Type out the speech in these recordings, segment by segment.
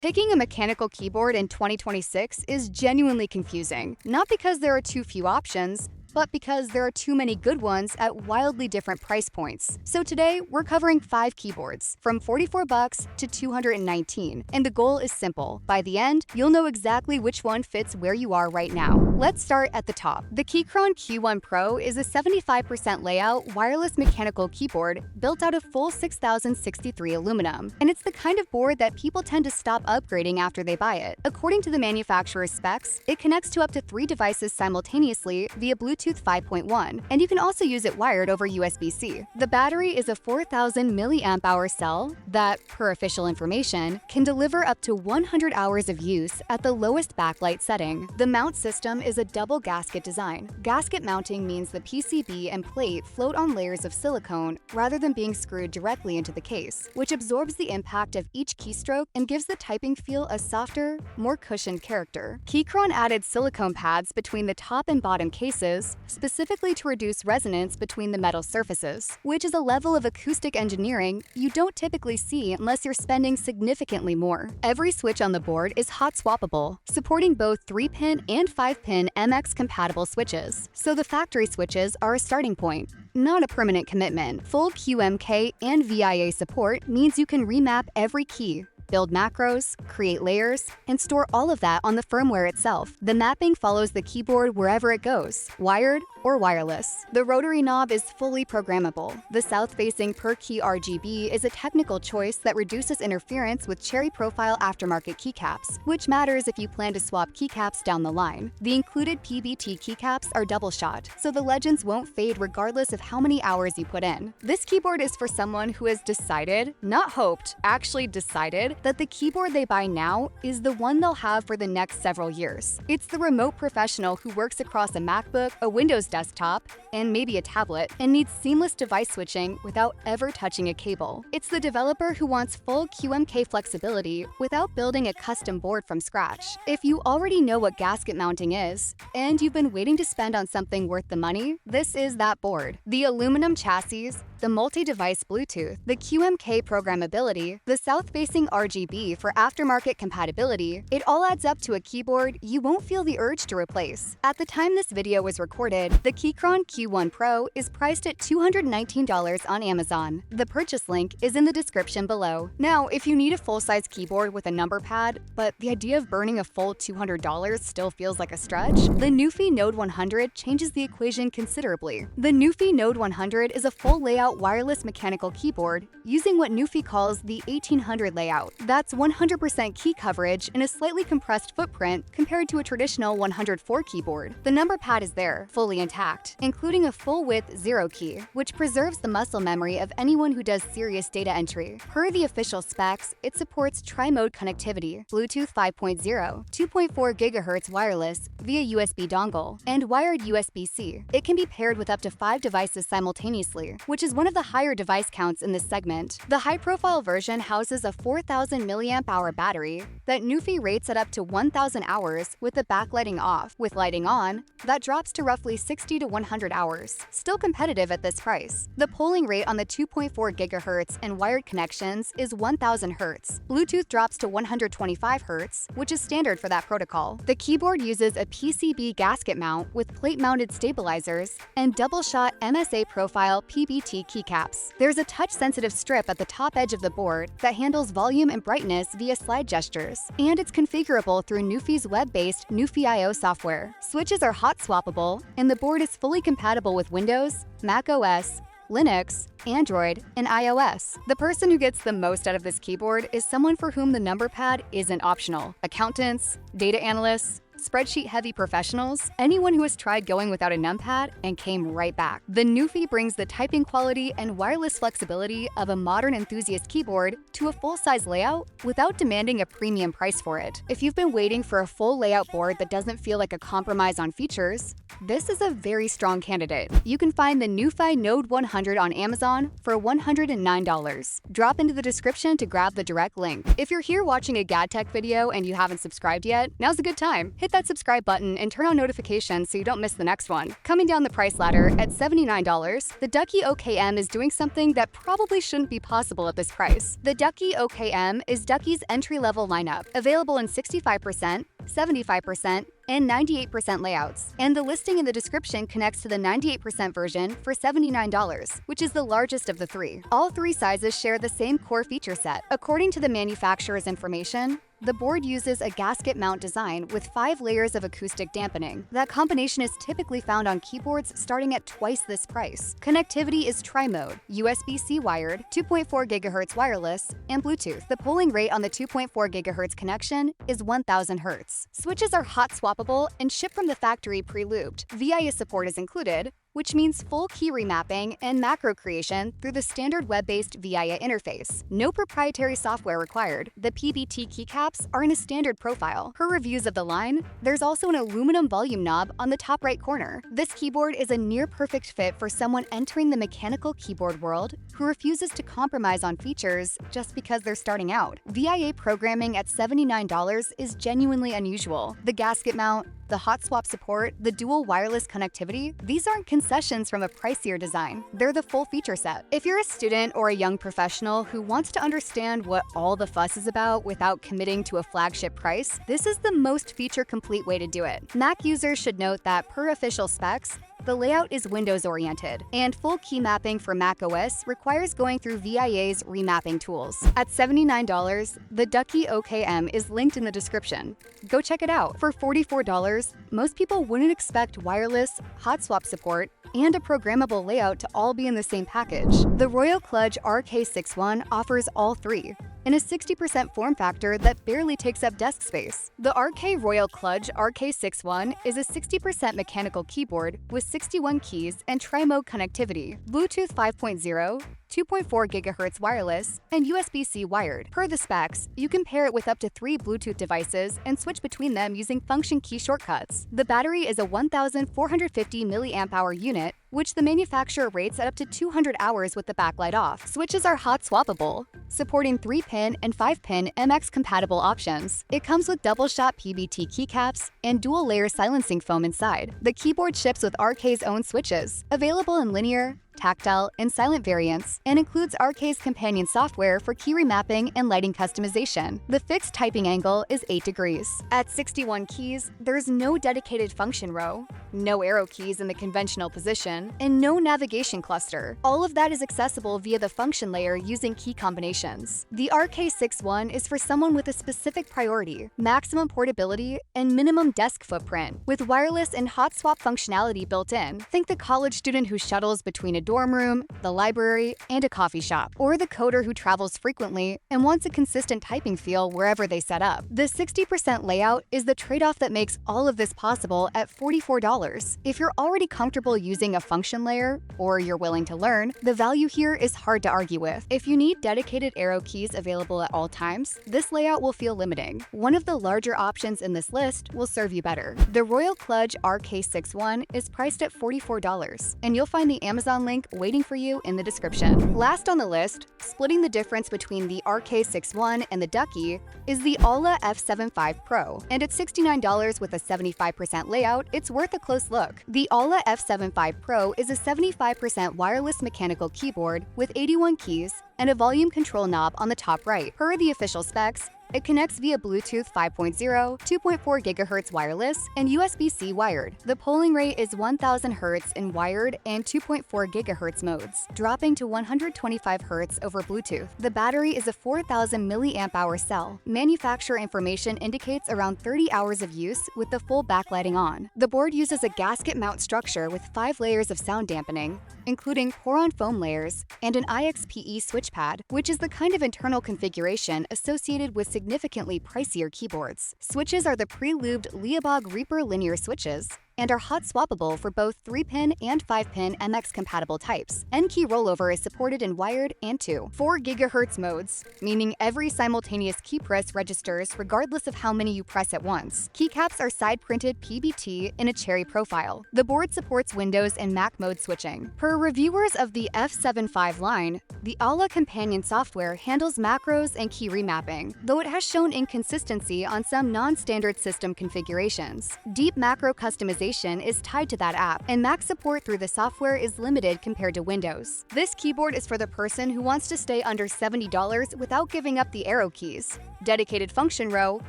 Picking a mechanical keyboard in 2026 is genuinely confusing, not because there are too few options, but because there are too many good ones at wildly different price points. So today, we're covering 5 keyboards, from $44 to $219, and the goal is simple. By the end, you'll know exactly which one fits where you are right now. Let's start at the top. The Keychron Pro is a 75% layout wireless mechanical keyboard built out of full 6063 aluminum, and it's the kind of board that people tend to stop upgrading after they buy it. According to the manufacturer's specs, it connects to up to 3 devices simultaneously via Bluetooth 5.1, and you can also use it wired over USB-C. The battery is a 4000 mAh cell that, per official information, can deliver up to 100 hours of use at the lowest backlight setting. The mount system is a double gasket design. Gasket mounting means the PCB and plate float on layers of silicone rather than being screwed directly into the case, which absorbs the impact of each keystroke and gives the typing feel a softer, more cushioned character. Keychron added silicone pads between the top and bottom cases, specifically to reduce resonance between the metal surfaces, which is a level of acoustic engineering you don't typically see unless you're spending significantly more. Every switch on the board is hot swappable, supporting both 3-pin and 5-pin MX-compatible switches, so the factory switches are a starting point, not a permanent commitment. Full QMK and VIA support means you can remap every key, build macros, create layers, and store all of that on the firmware itself. The mapping follows the keyboard wherever it goes, wired or wireless. The rotary knob is fully programmable. The south-facing per-key RGB is a technical choice that reduces interference with cherry profile aftermarket keycaps, which matters if you plan to swap keycaps down the line. The included PBT keycaps are double-shot, so the legends won't fade regardless of how many hours you put in. This keyboard is for someone who has decided, not hoped, actually decided, that the keyboard they buy now is the one they'll have for the next several years. It's the remote professional who works across a MacBook, a Windows desktop, and maybe a tablet, and needs seamless device switching without ever touching a cable. It's the developer who wants full QMK flexibility without building a custom board from scratch. If you already know what gasket mounting is, and you've been waiting to spend on something worth the money, this is that board. The aluminum chassis, the multi-device Bluetooth, the QMK programmability, the south-facing RGB for aftermarket compatibility, it all adds up to a keyboard you won't feel the urge to replace. At the time this video was recorded, the Keychron Pro is priced at $219 on Amazon. The purchase link is in the description below. Now, if you need a full-size keyboard with a number pad, but the idea of burning a full $200 still feels like a stretch, the NuPhy Node100 changes the equation considerably. The NuPhy Node100 is a full layout wireless mechanical keyboard using what NuPhy calls the 1800 layout. That's 100% key coverage in a slightly compressed footprint compared to a traditional 104 keyboard. The number pad is there, fully intact, including a full-width 0 key, which preserves the muscle memory of anyone who does serious data entry. Per the official specs, it supports tri-mode connectivity, Bluetooth 5.0, 2.4 GHz wireless via USB dongle, and wired USB-C. It can be paired with up to 5 devices simultaneously, which is one of the higher device counts in this segment. The high-profile version houses a 4000 mAh battery that NuPhy rates at up to 1000 hours with the backlighting off. With lighting on, that drops to roughly 60 to 100 hours. Still competitive at this price. The polling rate on the 2.4 GHz and wired connections is 1000 Hz. Bluetooth drops to 125 Hz, which is standard for that protocol. The keyboard uses a PCB gasket mount with plate-mounted stabilizers and double-shot MSA profile PBT keycaps. There's a touch-sensitive strip at the top edge of the board that handles volume and brightness via slide gestures, and it's configurable through NuPhy's web-based NuPhy IO software. Switches are hot swappable, and the board is fully compatible with Windows, Mac OS, Linux, Android, and iOS. The person who gets the most out of this keyboard is someone for whom the number pad isn't optional. Accountants, data analysts, spreadsheet-heavy professionals, anyone who has tried going without a numpad and came right back. The NuPhy brings the typing quality and wireless flexibility of a modern enthusiast keyboard to a full-size layout without demanding a premium price for it. If you've been waiting for a full layout board that doesn't feel like a compromise on features, this is a very strong candidate. You can find the NuPhy Node100 on Amazon for $109. Drop into the description to grab the direct link. If you're here watching a GadTech video and you haven't subscribed yet, now's a good time. Hit Hit that subscribe button and turn on notifications so you don't miss the next one. Coming down the price ladder at $79, the Ducky OK-M is doing something that probably shouldn't be possible at this price. The Ducky OK-M is Ducky's entry-level lineup, available in 65%, 75%, and 98% layouts, and the listing in the description connects to the 98% version for $79, which is the largest of the three. All three sizes share the same core feature set. According to the manufacturer's information, the board uses a gasket mount design with 5 layers of acoustic dampening. That combination is typically found on keyboards starting at twice this price. Connectivity is tri-mode, USB-C wired, 2.4 GHz wireless, and Bluetooth. The polling rate on the 2.4 GHz connection is 1000 Hz. Switches are hot swappable and ship from the factory pre-lubed. VIA support is included, which means full key remapping and macro creation through the standard web-based VIA interface. No proprietary software required. The PBT keycaps are in a standard profile. Per reviews of the line, there's also an aluminum volume knob on the top right corner. This keyboard is a near-perfect fit for someone entering the mechanical keyboard world who refuses to compromise on features just because they're starting out. VIA programming at $79 is genuinely unusual. The gasket mount, the hot swap support, the dual wireless connectivity, these aren't concessions from a pricier design. They're the full feature set. If you're a student or a young professional who wants to understand what all the fuss is about without committing to a flagship price, this is the most feature-complete way to do it. Mac users should note that per official specs, the layout is Windows-oriented, and full key mapping for macOS requires going through VIA's remapping tools. At $79, the Ducky OK-M is linked in the description. Go check it out. For $44, most people wouldn't expect wireless, hot swap support, and a programmable layout to all be in the same package. The Royal KLUDGE RK61 offers all three, in a 60% form factor that barely takes up desk space. The RK Royal KLUDGE RK61 is a 60% mechanical keyboard with 61 keys and tri-mode connectivity, Bluetooth 5.0, 2.4 GHz wireless, and USB-C wired. Per the specs, you can pair it with up to 3 Bluetooth devices and switch between them using function key shortcuts. The battery is a 1450 mAh unit, which the manufacturer rates at up to 200 hours with the backlight off. Switches are hot swappable, supporting 3-pin and 5-pin MX-compatible options. It comes with double-shot PBT keycaps and dual-layer silencing foam inside. The keyboard ships with RK's own switches, available in linear, tactile, and silent variants, and includes RK's companion software for key remapping and lighting customization. The fixed typing angle is 8 degrees. At 61 keys, there's no dedicated function row, no arrow keys in the conventional position, and no navigation cluster. All of that is accessible via the function layer using key combinations. The RK61 is for someone with a specific priority, maximum portability, and minimum desk footprint. With wireless and hot swap functionality built in, think the college student who shuttles between a dorm room, the library, and a coffee shop, or the coder who travels frequently and wants a consistent typing feel wherever they set up. The 60% layout is the trade-off that makes all of this possible at $44. If you're already comfortable using a function layer, or you're willing to learn, the value here is hard to argue with. If you need dedicated arrow keys available at all times, this layout will feel limiting. One of the larger options in this list will serve you better. The Royal KLUDGE RK61 is priced at $44, and you'll find the Amazon link waiting for you in the description. Last on the list, splitting the difference between the RK61 and the Ducky, is the AULA F75 Pro, and at $69 with a 75% layout, it's worth a close look. The AULA F75 Pro is a 75% wireless mechanical keyboard with 81 keys and a volume control knob on the top right. Per the official specs, it connects via Bluetooth 5.0, 2.4 GHz wireless, and USB-C wired. The polling rate is 1000 Hz in wired and 2.4 GHz modes, dropping to 125 Hz over Bluetooth. The battery is a 4000 mAh cell. Manufacturer information indicates around 30 hours of use with the full backlighting on. The board uses a gasket mount structure with 5 layers of sound dampening, including pour-on foam layers and an IXPE switch pad, which is the kind of internal configuration associated with significantly pricier keyboards. Switches are the pre-lubed Leabog Reaper linear switches, and are hot swappable for both 3-pin and 5-pin MX-compatible types. N-key rollover is supported in wired and 4 GHz modes, meaning every simultaneous key press registers regardless of how many you press at once. Keycaps are side-printed PBT in a cherry profile. The board supports Windows and Mac mode switching. Per reviewers of the F75 line, the AULA companion software handles macros and key remapping, though it has shown inconsistency on some non-standard system configurations. Deep macro customization is tied to that app, and Mac support through the software is limited compared to Windows. This keyboard is for the person who wants to stay under $70 without giving up the arrow keys, dedicated function row,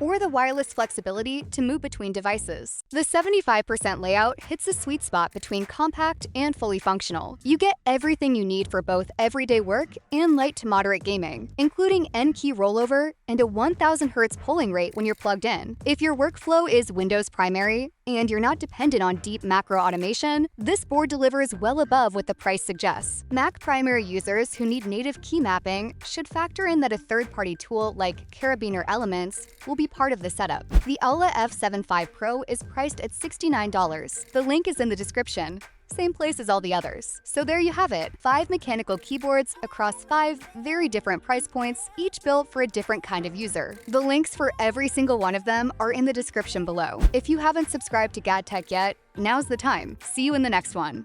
or the wireless flexibility to move between devices. The 75% layout hits a sweet spot between compact and fully functional. You get everything you need for both everyday work and light to moderate gaming, including N-key rollover and a 1000 Hz polling rate when you're plugged in. If your workflow is Windows primary and you're not dependent on deep macro automation, this board delivers well above what the price suggests. Mac primary users who need native key mapping should factor in that a third-party tool like Carabiner Elements will be part of the setup. The AULA F75 Pro is priced at $69. The link is in the description. Same place as all the others. So there you have it, 5 mechanical keyboards across 5 very different price points, each built for a different kind of user. The links for every single one of them are in the description below. If you haven't subscribed to GadTech yet, now's the time. See you in the next one.